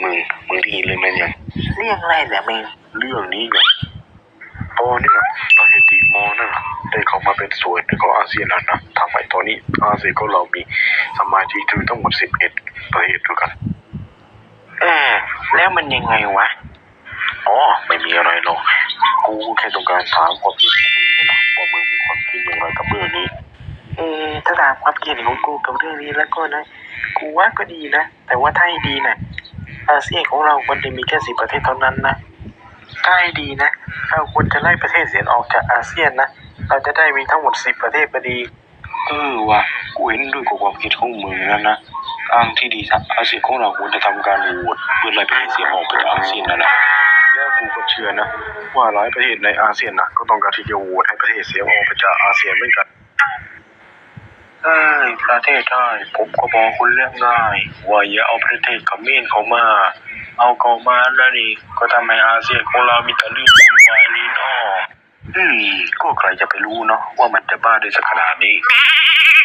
มึงได้ยินเลยไหมเนี่ย เรื่องอะไรแหละมึง เรื่องนี้ไงตอนเนี้ยประเทศติมอร์นั่นน่ะได้เข้ามาเป็นส่วนหนึ่งของอาเซียนแล้วนะทำไมตอนนี้อาเซียนของเรามีสมาชิกถึงทั้งหมด11ประเทศด้วยกันแล้วมันยังไงวะอ๋อไม่มีอะไรหรอกกูแค่ต้องการถามความคิดของมึงนี่แหละว่ามึงมีความคิดอย่างไรกับเรื่องนี้ถ้าถามความคิดของกูกับเรื่องนี้แล้วก็นะกูว่าก็ดีนะแต่ว่าถ้าให้ดีนะอาเซียนของเราควรจะมีแค่10ประเทศเท่านั้นนะถ้าให้ดีนะเราควรจะไล่ประเทศเสียออกจากอาเซียนนะเราจะได้มีทั้งหมด10ประเทศพอดีว่ะกูเห็นด้วยกับความคิดของมึงนั่นนะทางที่ดีอาเซียนของเราควรจะทำการโหวตเพื่อไล่ประเทศเสียออกไปจากอาเซียนนั่นแหละแล้วกูก็เชื่อนะว่าหลายประเทศในอาเซียนนะก็ต้องการที่จะโหวตให้ประเทศเสียออกไปจากอาเซียนเหมือนกันประเทศไทยผมก็บอกคุณเรื่องง่ายว่าอย่าเอาประเทศเขมรเข้ามาเอาเข้ามาแล้วนี่ก็ทำให้อาเซียนของเรามีแต่เรื่องวุ่นวายลิ้นอ้อก็ใครจะไปรู้เนาะว่ามันจะบ้าได้สักขนาดนี้